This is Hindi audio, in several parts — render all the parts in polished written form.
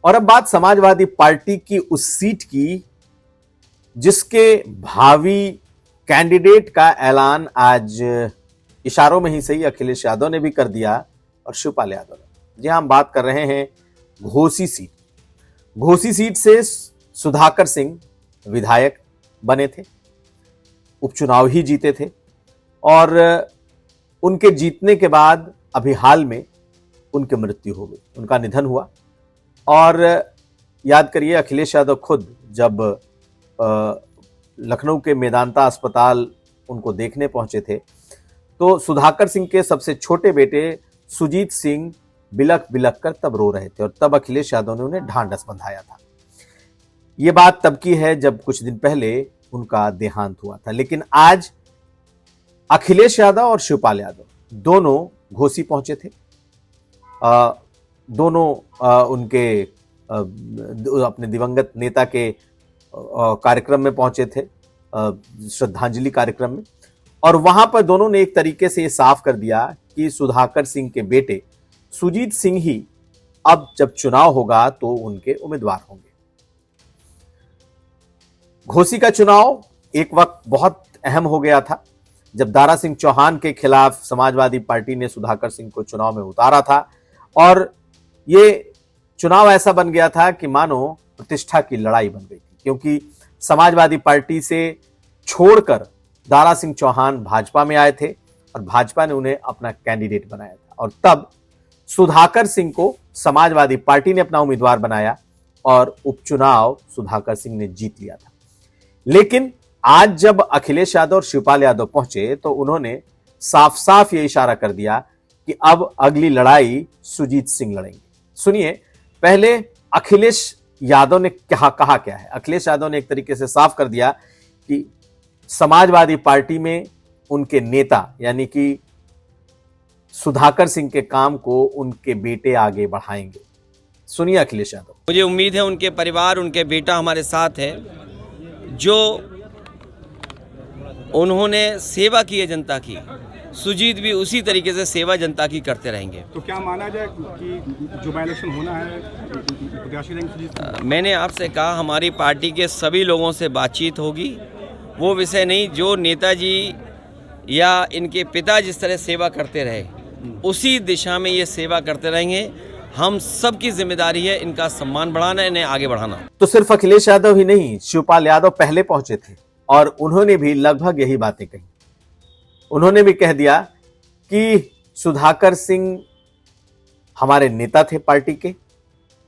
और अब बात समाजवादी पार्टी की उस सीट की जिसके भावी कैंडिडेट का ऐलान आज इशारों में ही सही अखिलेश यादव ने भी कर दिया और शिवपाल यादव ने। जी हम बात कर रहे हैं घोसी सीट। घोसी सीट से सुधाकर सिंह विधायक बने थे, उपचुनाव ही जीते थे और उनके जीतने के बाद अभी हाल में उनकी मृत्यु हो गई, उनका निधन हुआ। और याद करिए अखिलेश यादव खुद जब लखनऊ के मेदांता अस्पताल उनको देखने पहुंचे थे तो सुधाकर सिंह के सबसे छोटे बेटे सुजीत सिंह बिलख बिलख कर तब रो रहे थे और तब अखिलेश यादव ने उन्हें ढांढस बंधाया था। यह बात तब की है जब कुछ दिन पहले उनका देहांत हुआ था। लेकिन आज अखिलेश यादव और शिवपाल यादव दोनों घोसी पहुंचे थे। दोनों उनके अपने दिवंगत नेता के कार्यक्रम में पहुंचे थे, श्रद्धांजलि कार्यक्रम में, और वहां पर दोनों ने एक तरीके से यह साफ कर दिया कि सुधाकर सिंह के बेटे सुजीत सिंह ही अब जब चुनाव होगा तो उनके उम्मीदवार होंगे। घोसी का चुनाव एक वक्त बहुत अहम हो गया था जब दारा सिंह चौहान के खिलाफ समाजवादी पार्टी ने सुधाकर सिंह को चुनाव में उतारा था और यह चुनाव ऐसा बन गया था कि मानो प्रतिष्ठा की लड़ाई बन गई थी, क्योंकि समाजवादी पार्टी से छोड़कर दारा सिंह चौहान भाजपा में आए थे और भाजपा ने उन्हें अपना कैंडिडेट बनाया था और तब सुधाकर सिंह को समाजवादी पार्टी ने अपना उम्मीदवार बनाया और उपचुनाव सुधाकर सिंह ने जीत लिया था। लेकिन आज जब अखिलेश यादव और शिवपाल यादव पहुंचे तो उन्होंने साफ साफ यह इशारा कर दिया कि अब अगली लड़ाई सुजीत सिंह लड़ेंगे। सुनिए पहले अखिलेश यादव ने कहा क्या है। अखिलेश यादव ने एक तरीके से साफ कर दिया कि समाजवादी पार्टी में उनके नेता यानी कि सुधाकर सिंह के काम को उनके बेटे आगे बढ़ाएंगे। सुनिए अखिलेश यादव। मुझे उम्मीद है उनके परिवार, उनके बेटा हमारे साथ है, जो उन्होंने सेवा की है जनता की, सुजीत भी उसी तरीके से सेवा जनता की करते रहेंगे। तो क्या माना जाए कि जो बाई इलेक्शन होना है प्रत्याशी रहेंगे सुजीत? मैंने आपसे कहा हमारी पार्टी के सभी लोगों से बातचीत होगी, वो विषय नहीं, जो नेताजी या इनके पिता जिस तरह सेवा करते रहे उसी दिशा में ये सेवा करते रहेंगे। हम सबकी जिम्मेदारी है इनका सम्मान बढ़ाना, इन्हें आगे बढ़ाना। तो सिर्फ अखिलेश यादव ही नहीं, शिवपाल यादव पहले पहुंचे थे और उन्होंने भी लगभग यही बातें कही। उन्होंने भी कह दिया कि सुधाकर सिंह हमारे नेता थे पार्टी के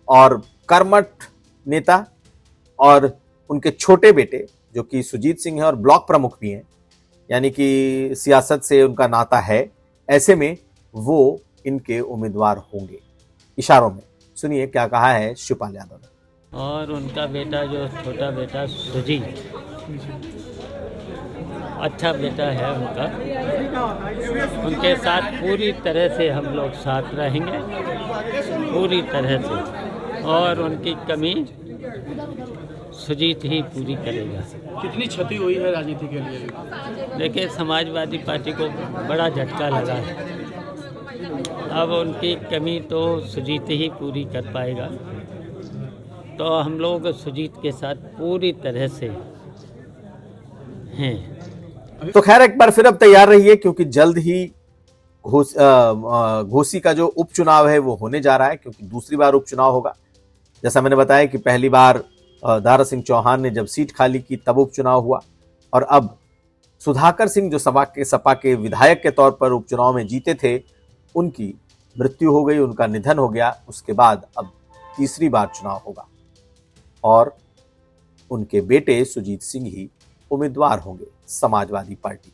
और कर्मठ नेता, और उनके छोटे बेटे जो कि सुजीत सिंह है और ब्लॉक प्रमुख भी हैं, यानी कि सियासत से उनका नाता है, ऐसे में वो इनके उम्मीदवार होंगे। इशारों में सुनिए क्या कहा है शिवपाल यादव ने। और उनका बेटा जो छोटा बेटा सुजीत, अच्छा बेटा है उनका, उनके साथ पूरी तरह से हम लोग साथ रहेंगे, पूरी तरह से, और उनकी कमी सुजीत ही पूरी करेगा। कितनी क्षति हुई है राजनीति के लिए? देखिए समाजवादी पार्टी को बड़ा झटका लगा है, अब उनकी कमी तो सुजीत ही पूरी कर पाएगा, तो हम लोग सुजीत के साथ पूरी तरह से हैं। तो खैर एक बार फिर अब तैयार रहिए क्योंकि जल्द ही घोसी का जो उपचुनाव है वो होने जा रहा है, क्योंकि दूसरी बार उपचुनाव होगा। जैसा मैंने बताया कि पहली बार दारा सिंह चौहान ने जब सीट खाली की तब उपचुनाव हुआ और अब सुधाकर सिंह जो सपा के विधायक के तौर पर उपचुनाव में जीते थे, उनकी मृत्यु हो गई, उनका निधन हो गया। उसके बाद अब तीसरी बार चुनाव होगा और उनके बेटे सुजीत सिंह ही उम्मीदवार होंगे समाजवादी पार्टी।